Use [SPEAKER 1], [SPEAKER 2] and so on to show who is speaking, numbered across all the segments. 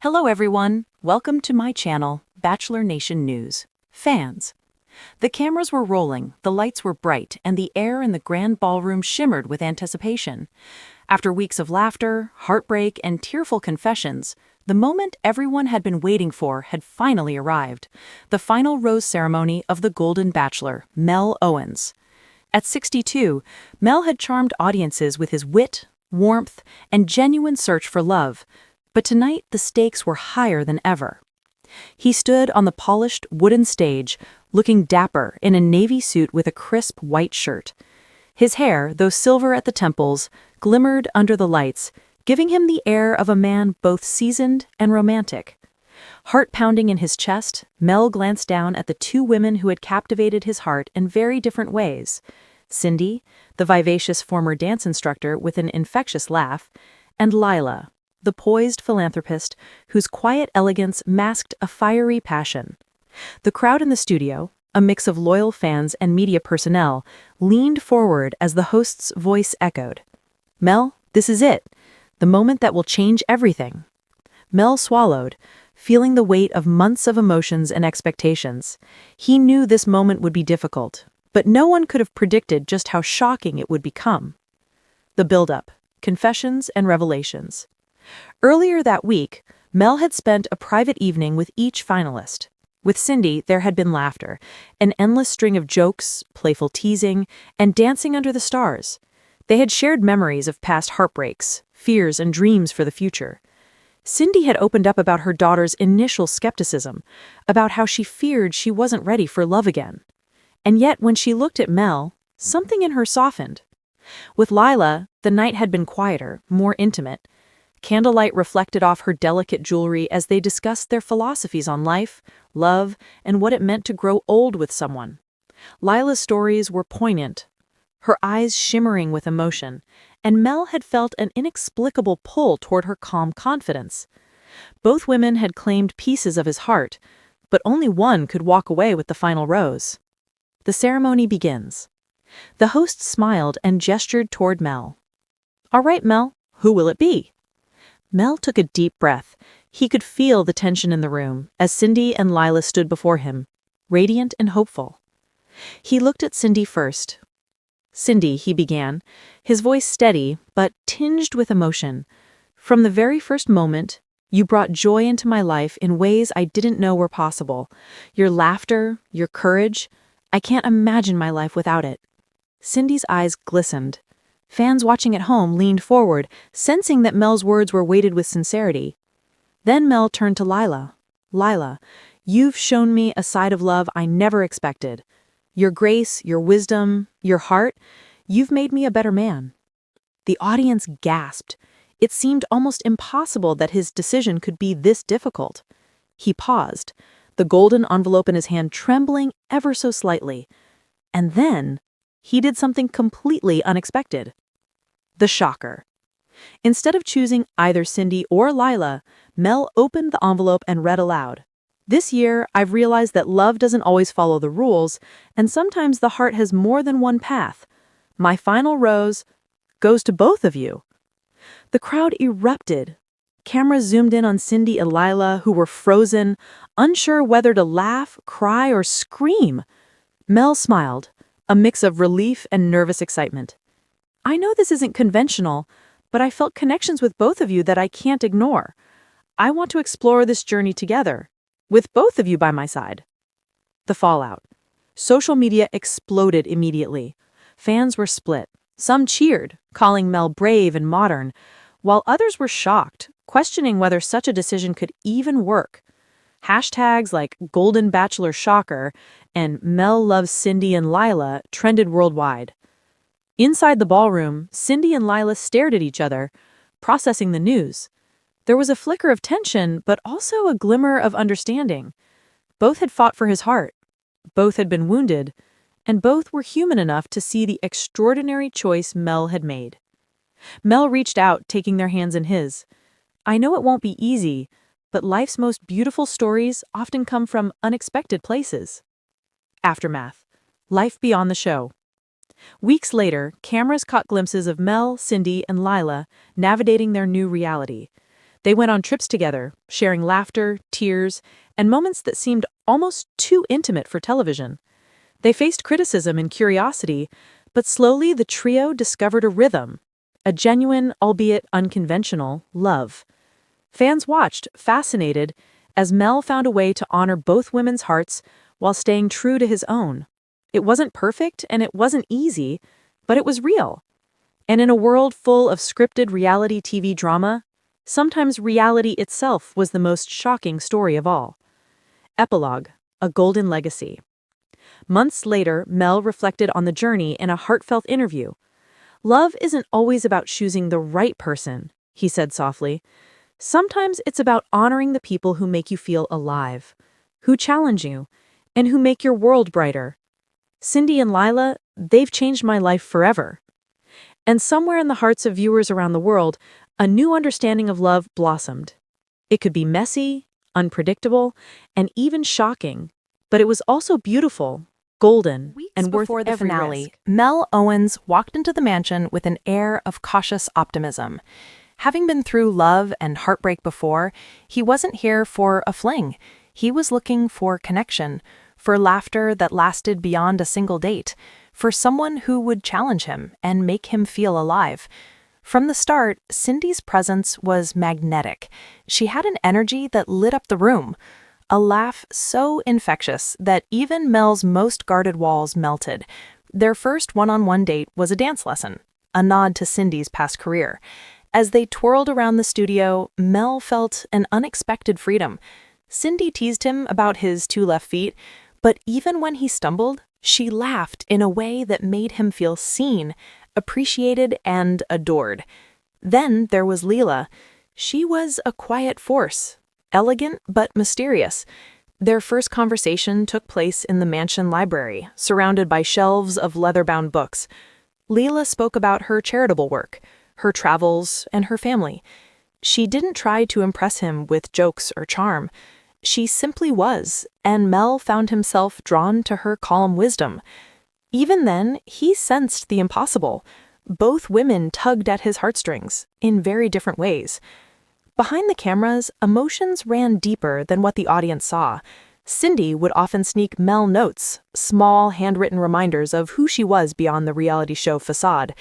[SPEAKER 1] Hello everyone, welcome to my channel, Bachelor Nation News. Fans. The cameras were rolling, the lights were bright, and the air in the grand ballroom shimmered with anticipation. After weeks of laughter, heartbreak, and tearful confessions, the moment everyone had been waiting for had finally arrived. The final rose ceremony of the Golden Bachelor, Mel Owens. At 62, Mel had charmed audiences with his wit, warmth, and genuine search for love. But tonight, the stakes were higher than ever. He stood on the polished wooden stage, looking dapper in a navy suit with a crisp white shirt. His hair, though silver at the temples, glimmered under the lights, giving him the air of a man both seasoned and romantic. Heart pounding in his chest, Mel glanced down at the two women who had captivated his heart in very different ways. Cindy, the vivacious former dance instructor with an infectious laugh, and Lila, the poised philanthropist whose quiet elegance masked a fiery passion. The crowd in the studio, a mix of loyal fans and media personnel, leaned forward as the host's voice echoed. "Mel, this is it. The moment that will change everything." Mel swallowed, feeling the weight of months of emotions and expectations. He knew this moment would be difficult, but no one could have predicted just how shocking it would become. The build-up, confessions and revelations. Earlier that week, Mel had spent a private evening with each finalist. With Cindy, there had been laughter, an endless string of jokes, playful teasing, and dancing under the stars. They had shared memories of past heartbreaks, fears, and dreams for the future. Cindy had opened up about her daughter's initial skepticism, about how she feared she wasn't ready for love again. And yet, when she looked at Mel, something in her softened. With Lila, the night had been quieter, more intimate. Candlelight reflected off her delicate jewelry as they discussed their philosophies on life, love, and what it meant to grow old with someone. Lila's stories were poignant, her eyes shimmering with emotion, and Mel had felt an inexplicable pull toward her calm confidence. Both women had claimed pieces of his heart, but only one could walk away with the final rose. The ceremony begins. The host smiled and gestured toward Mel. "All right, Mel, who will it be?" Mel took a deep breath. He could feel the tension in the room as Cindy and Lila stood before him, radiant and hopeful. He looked at Cindy first. "Cindy," he began, his voice steady but tinged with emotion. "From the very first moment, you brought joy into my life in ways I didn't know were possible. Your laughter, your courage, I can't imagine my life without it." Cindy's eyes glistened. Fans watching at home leaned forward, sensing that Mel's words were weighted with sincerity. Then Mel turned to Lila. "Lila, you've shown me a side of love I never expected. Your grace, your wisdom, your heart, you've made me a better man." The audience gasped. It seemed almost impossible that his decision could be this difficult. He paused, the golden envelope in his hand trembling ever so slightly. And then he did something completely unexpected. The shocker. Instead of choosing either Cindy or Lila, Mel opened the envelope and read aloud. "This year, I've realized that love doesn't always follow the rules, and sometimes the heart has more than one path. My final rose goes to both of you." The crowd erupted. Cameras zoomed in on Cindy and Lila, who were frozen, unsure whether to laugh, cry, or scream. Mel smiled, a mix of relief and nervous excitement. "I know this isn't conventional, but I felt connections with both of you that I can't ignore. I want to explore this journey together, with both of you by my side." The fallout. Social media exploded immediately. Fans were split. Some cheered, calling Mel brave and modern, while others were shocked, questioning whether such a decision could even work. Hashtags like Golden Bachelor Shocker and Mel loves Cindy and Lila trended worldwide. Inside the ballroom, Cindy and Lila stared at each other, processing the news. There was a flicker of tension, but also a glimmer of understanding. Both had fought for his heart. Both had been wounded, and both were human enough to see the extraordinary choice Mel had made. Mel reached out, taking their hands in his. "I know it won't be easy, but life's most beautiful stories often come from unexpected places." Aftermath. Life beyond the show. Weeks later, cameras caught glimpses of Mel, Cindy, and Lila navigating their new reality. They went on trips together, sharing laughter, tears, and moments that seemed almost too intimate for television. They faced criticism and curiosity, but slowly the trio discovered a rhythm, a genuine, albeit unconventional, love. Fans watched, fascinated, as Mel found a way to honor both women's hearts while staying true to his own. It wasn't perfect and it wasn't easy, but it was real. And in a world full of scripted reality TV drama, sometimes reality itself was the most shocking story of all. Epilogue: A Golden Legacy. Months later, Mel reflected on the journey in a heartfelt interview. "Love isn't always about choosing the right person," he said softly. "Sometimes it's about honoring the people who make you feel alive, who challenge you, and who make your world brighter. Cindy and Lila, they've changed my life forever." And somewhere in the hearts of viewers around the world, a new understanding of love blossomed. It could be messy, unpredictable, and even shocking, but it was also beautiful, golden, and worth
[SPEAKER 2] before the
[SPEAKER 1] every
[SPEAKER 2] finale,
[SPEAKER 1] risk.
[SPEAKER 2] Mel Owens walked into the mansion with an air of cautious optimism. Having been through love and heartbreak before, he wasn't here for a fling. He was looking for connection, for laughter that lasted beyond a single date, for someone who would challenge him and make him feel alive. From the start, Cindy's presence was magnetic. She had an energy that lit up the room, a laugh so infectious that even Mel's most guarded walls melted. Their first one-on-one date was a dance lesson, a nod to Cindy's past career. As they twirled around the studio, Mel felt an unexpected freedom. Cindy teased him about his 2 left feet, but even when he stumbled, she laughed in a way that made him feel seen, appreciated, and adored. Then there was Lila. She was a quiet force, elegant but mysterious. Their first conversation took place in the mansion library, surrounded by shelves of leather-bound books. Lila spoke about her charitable work, her travels, and her family. She didn't try to impress him with jokes or charm. She simply was, and Mel found himself drawn to her calm wisdom. Even then, he sensed the impossible. Both women tugged at his heartstrings, in very different ways. Behind the cameras, emotions ran deeper than what the audience saw. Cindy would often sneak Mel notes, small handwritten reminders of who she was beyond the reality show facade.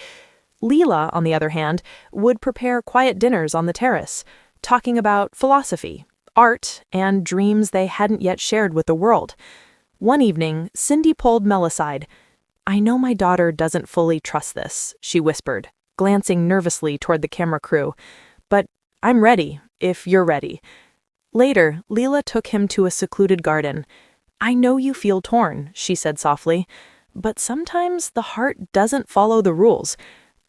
[SPEAKER 2] Lila, on the other hand, would prepare quiet dinners on the terrace, talking about philosophy, art, and dreams they hadn't yet shared with the world. One evening, Cindy pulled Mel aside. "I know my daughter doesn't fully trust this," she whispered, glancing nervously toward the camera crew. "But I'm ready, if you're ready." Later, Lila took him to a secluded garden. "I know you feel torn," she said softly, "but sometimes the heart doesn't follow the rules.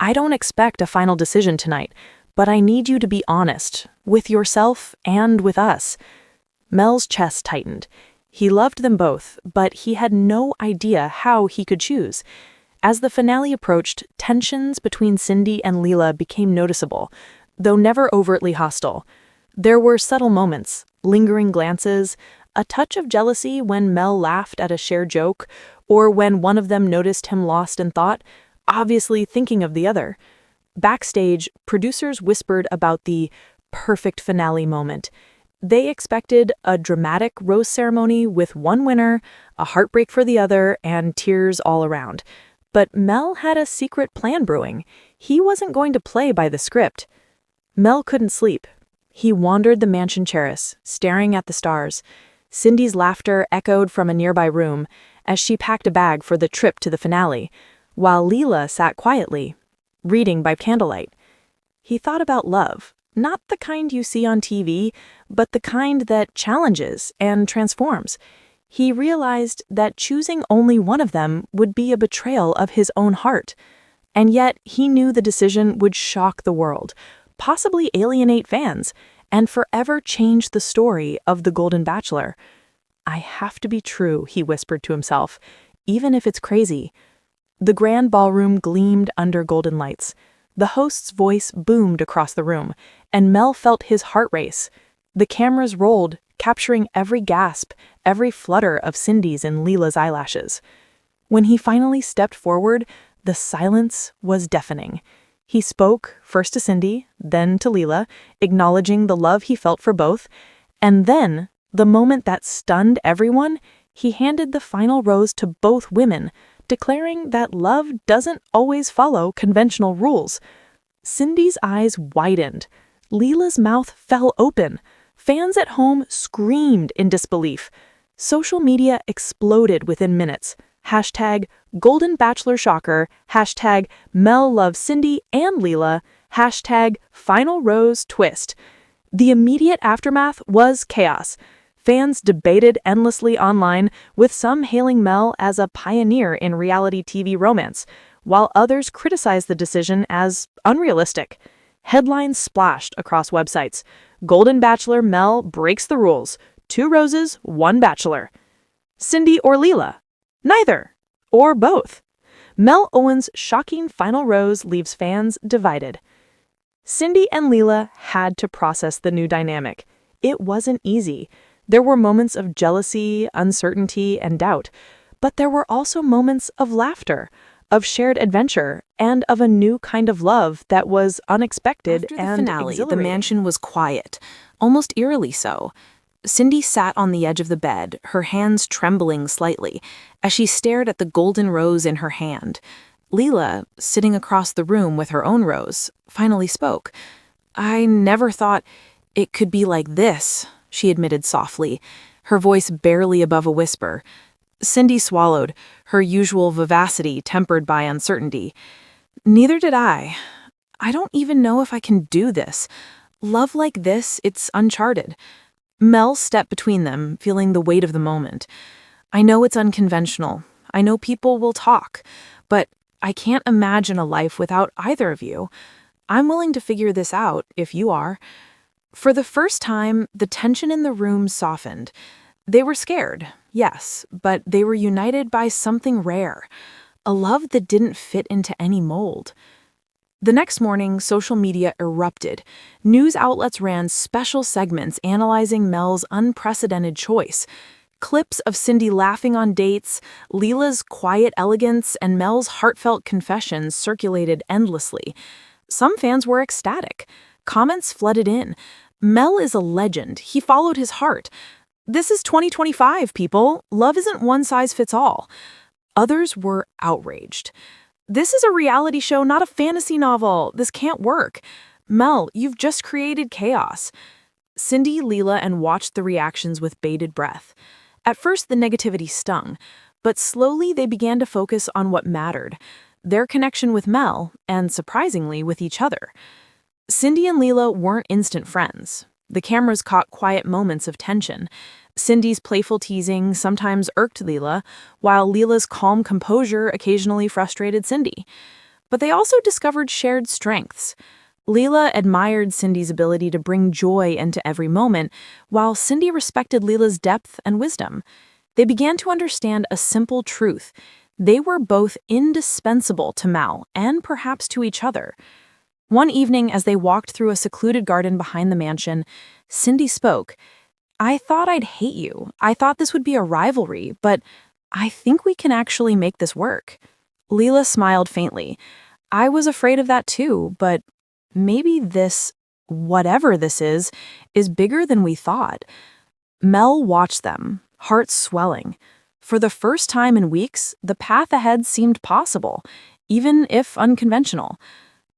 [SPEAKER 2] I don't expect a final decision tonight, but I need you to be honest, with yourself and with us." Mel's chest tightened. He loved them both, but he had no idea how he could choose. As the finale approached, tensions between Cindy and Lila became noticeable, though never overtly hostile. There were subtle moments, lingering glances, a touch of jealousy when Mel laughed at a shared joke, or when one of them noticed him lost in thought, obviously thinking of the other. Backstage, producers whispered about the perfect finale moment. They expected a dramatic rose ceremony with one winner, a heartbreak for the other, and tears all around. But Mel had a secret plan brewing. He wasn't going to play by the script. Mel couldn't sleep. He wandered the mansion terrace, staring at the stars. Cindy's laughter echoed from a nearby room as she packed a bag for the trip to the finale, while Lila sat quietly, reading by candlelight. He thought about love, not the kind you see on TV, but the kind that challenges and transforms. He realized that choosing only one of them would be a betrayal of his own heart. And yet, he knew the decision would shock the world, possibly alienate fans, and forever change the story of The Golden Bachelor. "I have to be true," he whispered to himself, "even if it's crazy." The grand ballroom gleamed under golden lights. The host's voice boomed across the room, and Mel felt his heart race. The cameras rolled, capturing every gasp, every flutter of Cindy's and Lila's eyelashes. When he finally stepped forward, the silence was deafening. He spoke first to Cindy, then to Leela, acknowledging the love he felt for both. And then, the moment that stunned everyone, he handed the final rose to both women, declaring that love doesn't always follow conventional rules. Cindy's eyes widened. Leela's mouth fell open. Fans at home screamed in disbelief. Social media exploded within minutes. Hashtag Golden Bachelor Shocker, hashtag Mel loves Cindy and Leela, hashtag Final Rose Twist. The immediate aftermath was chaos. Fans debated endlessly online, with some hailing Mel as a pioneer in reality TV romance, while others criticized the decision as unrealistic. Headlines splashed across websites. Golden Bachelor Mel breaks the rules. 2 roses, 1 bachelor. Cindy or Leela? Neither. Or both. Mel Owens' shocking final rose leaves fans divided. Cindy and Leela had to process the new dynamic. It wasn't easy. There were moments of jealousy, uncertainty, and doubt. But there were also moments of laughter, of shared adventure, and of a new kind of love that was unexpected
[SPEAKER 1] After the
[SPEAKER 2] and
[SPEAKER 1] finale, the
[SPEAKER 2] exhilarating.
[SPEAKER 1] mansion was quiet, almost eerily so. Cindy sat on the edge of the bed, her hands trembling slightly, as she stared at the golden rose in her hand. Leela, sitting across the room with her own rose, finally spoke. "I never thought it could be like this," she admitted softly, her voice barely above a whisper. Cindy swallowed, her usual vivacity tempered by uncertainty. "Neither did I. I don't even know if I can do this. Love like this, it's uncharted." Mel stepped between them, feeling the weight of the moment. "I know it's unconventional. I know people will talk. But I can't imagine a life without either of you. I'm willing to figure this out, if you are." For the first time, the tension in the room softened. They were scared, yes, but they were united by something rare. A love that didn't fit into any mold. The next morning, social media erupted. News outlets ran special segments analyzing Mel's unprecedented choice. Clips of Cindy laughing on dates, Leela's quiet elegance, and Mel's heartfelt confessions circulated endlessly. Some fans were ecstatic. Comments flooded in. "Mel is a legend. He followed his heart. This is 2025, people. Love isn't one size fits all." Others were outraged. "This is a reality show, not a fantasy novel. This can't work. Mel, you've just created chaos." Cindy, Leela, and watched the reactions with bated breath. At first, the negativity stung, but slowly they began to focus on what mattered, their connection with Mel, and surprisingly, with each other. Cindy and Leela weren't instant friends. The cameras caught quiet moments of tension. Cindy's playful teasing sometimes irked Leela, while Leela's calm composure occasionally frustrated Cindy. But they also discovered shared strengths. Leela admired Cindy's ability to bring joy into every moment, while Cindy respected Leela's depth and wisdom. They began to understand a simple truth. They were both indispensable to Mel and perhaps to each other. One evening, as they walked through a secluded garden behind the mansion, Cindy spoke. "I thought I'd hate you. I thought this would be a rivalry, but I think we can actually make this work." Leela smiled faintly. "I was afraid of that too, but maybe this, whatever this is bigger than we thought." Mel watched them, heart swelling. For the first time in weeks, the path ahead seemed possible, even if unconventional.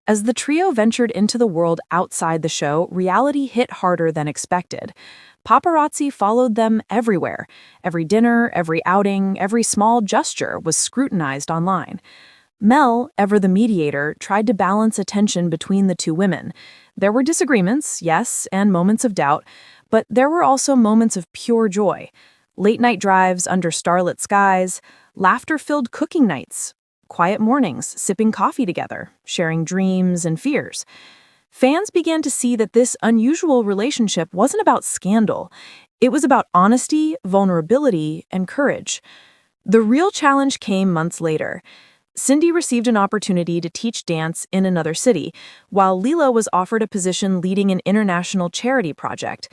[SPEAKER 1] As the trio ventured into the world outside the show, reality hit harder than expected. Paparazzi followed them everywhere. Every dinner, every outing, every small gesture was scrutinized online. Mel, ever the mediator, tried to balance attention between the two women. There were disagreements, yes, and moments of doubt, but there were also moments of pure joy. Late-night drives under starlit skies, laughter-filled cooking nights, quiet mornings sipping coffee together, sharing dreams and fears. Fans began to see that this unusual relationship wasn't about scandal. It was about honesty, vulnerability, and courage. The real challenge came months later. Cindy received an opportunity to teach dance in another city, while Leela was offered a position leading an international charity project.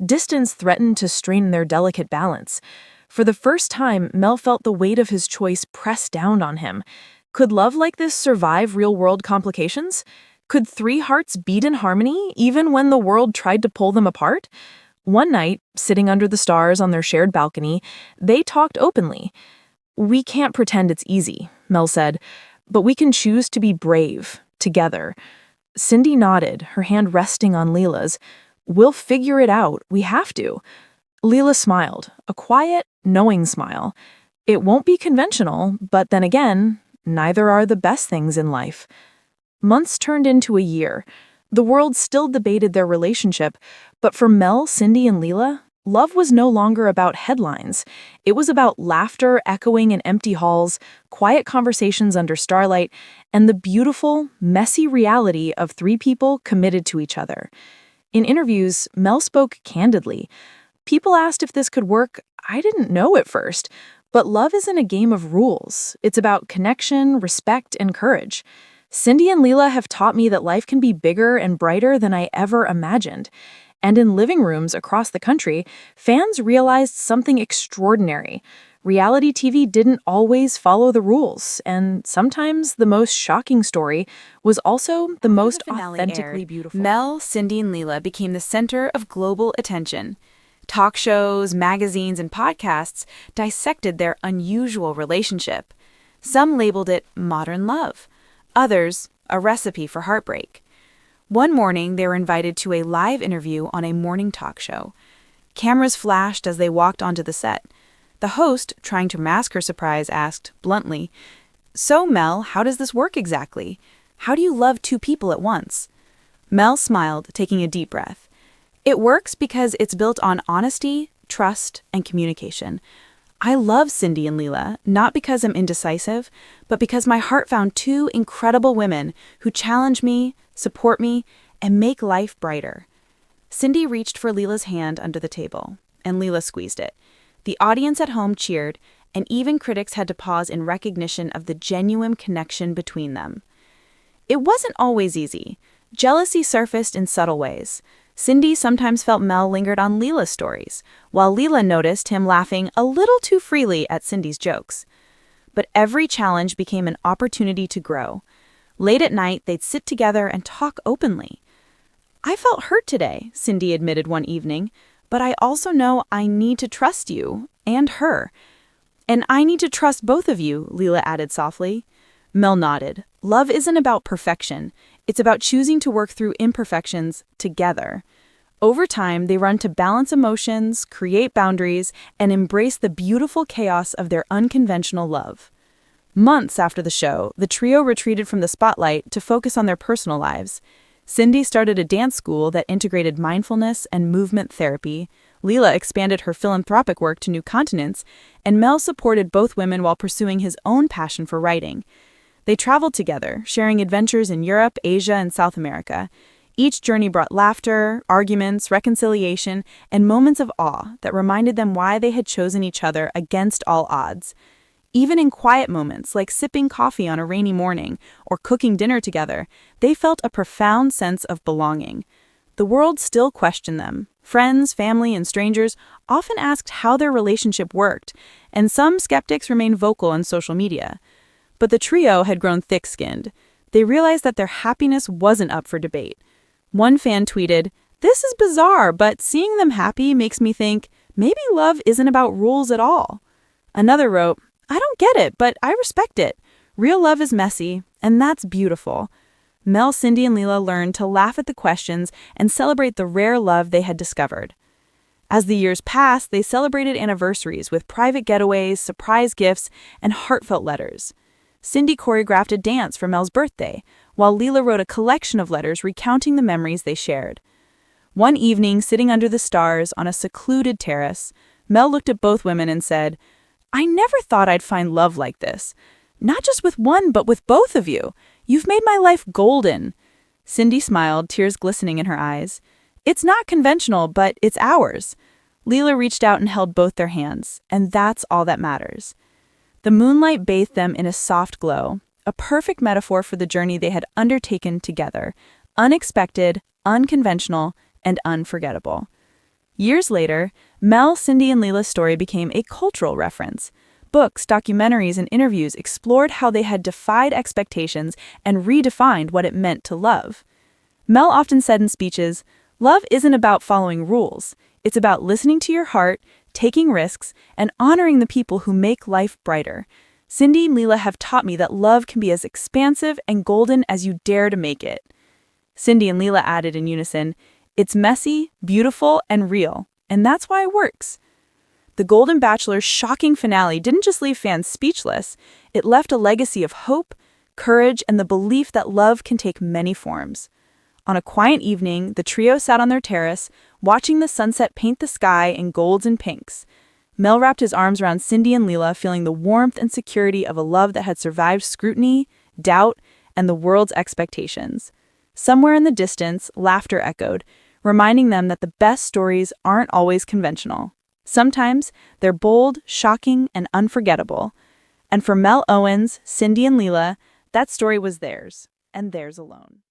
[SPEAKER 1] Distance threatened to strain their delicate balance. For the first time, Mel felt the weight of his choice press down on him. Could love like this survive real-world complications? Could three hearts beat in harmony even when the world tried to pull them apart? One night, sitting under the stars on their shared balcony, they talked openly. "We can't pretend it's easy," Mel said, "but we can choose to be brave, together." Cindy nodded, her hand resting on Leela's. "We'll figure it out. We have to." Leela smiled, a quiet, knowing smile. It won't be conventional, but then again, neither are the best things in life. Months turned into a year. The world still debated their relationship, but for Mel, Cindy, and Leela, love was no longer about headlines. It was about laughter echoing in empty halls, quiet conversations under starlight, and the beautiful, messy reality of three people committed to each other. In interviews, Mel spoke candidly. "People asked if this could work. I didn't know at first. But love isn't a game of rules. It's about connection, respect, and courage. Cindy and Leela have taught me that life can be bigger and brighter than I ever imagined." And in living rooms across the country, fans realized something extraordinary. Reality TV didn't always follow the rules, and sometimes the most shocking story was also the most authentically beautiful.
[SPEAKER 3] Mel, Cindy, and Leela became the center of global attention. Talk shows, magazines, and podcasts dissected their unusual relationship. Some labeled it modern love, others a recipe for heartbreak. One morning, they were invited to a live interview on a morning talk show. Cameras flashed as they walked onto the set. The host, trying to mask her surprise, asked, bluntly, "So, Mel, how does this work exactly? How do you love two people at once?" Mel smiled, taking a deep breath. "It works because it's built on honesty, trust, and communication. I love Cindy and Leela, not because I'm indecisive, but because my heart found two incredible women who challenge me, support me, and make life brighter." Cindy reached for Leela's hand under the table, and Leela squeezed it. The audience at home cheered, and even critics had to pause in recognition of the genuine connection between them. It wasn't always easy. Jealousy surfaced in subtle ways. Cindy sometimes felt Mel lingered on Leela's stories, while Leela noticed him laughing a little too freely at Cindy's jokes. But every challenge became an opportunity to grow. Late at night, they'd sit together and talk openly. "I felt hurt today," Cindy admitted one evening, "but I also know I need to trust you and her." "And I need to trust both of you," Leela added softly. Mel nodded. Love isn't about perfection. It's about choosing to work through imperfections together. Over time, they run to balance emotions, create boundaries, and embrace the beautiful chaos of their unconventional love. Months after the show, the trio retreated from the spotlight to focus on their personal lives. Cindy started a dance school that integrated mindfulness and movement therapy. Leela expanded her philanthropic work to new continents, and Mel supported both women while pursuing his own passion for writing. They traveled together, sharing adventures in Europe, Asia, and South America. Each journey brought laughter, arguments, reconciliation, and moments of awe that reminded them why they had chosen each other against all odds. Even in quiet moments, like sipping coffee on a rainy morning or cooking dinner together, they felt a profound sense of belonging. The world still questioned them. Friends, family, and strangers often asked how their relationship worked, and some skeptics remained vocal on social media. But the trio had grown thick-skinned. They realized that their happiness wasn't up for debate. One fan tweeted, "This is bizarre, but seeing them happy makes me think maybe love isn't about rules at all." Another wrote, "I don't get it, but I respect it. Real love is messy, and that's beautiful." Mel, Cindy, and Leela learned to laugh at the questions and celebrate the rare love they had discovered. As the years passed, they celebrated anniversaries with private getaways, surprise gifts, and heartfelt letters. Cindy choreographed a dance for Mel's birthday, while Leela wrote a collection of letters recounting the memories they shared. One evening, sitting under the stars on a secluded terrace, Mel looked at both women and said, "I never thought I'd find love like this. Not just with one, but with both of you. You've made my life golden." Cindy smiled, tears glistening in her eyes. "It's not conventional, but it's ours." Leela reached out and held both their hands, and that's all that matters. The moonlight bathed them in a soft glow, a perfect metaphor for the journey they had undertaken together, unexpected, unconventional, and unforgettable. Years later, Mel, Cindy, and Leela's story became a cultural reference. Books, documentaries, and interviews explored how they had defied expectations and redefined what it meant to love. Mel often said in speeches, "Love isn't about following rules. It's about listening to your heart, taking risks, and honoring the people who make life brighter." Cindy and Leela have taught me that love can be as expansive and golden as you dare to make it. Cindy and Leela added in unison, "It's messy, beautiful, and real, and that's why it works." The Golden Bachelor's shocking finale didn't just leave fans speechless, it left a legacy of hope, courage, and the belief that love can take many forms. On a quiet evening, the trio sat on their terrace, watching the sunset paint the sky in golds and pinks. Mel wrapped his arms around Cindy and Leela, feeling the warmth and security of a love that had survived scrutiny, doubt, and the world's expectations. Somewhere in the distance, laughter echoed, reminding them that the best stories aren't always conventional. Sometimes they're bold, shocking, and unforgettable. And for Mel Owens, Cindy and Leela, that story was theirs, and theirs alone.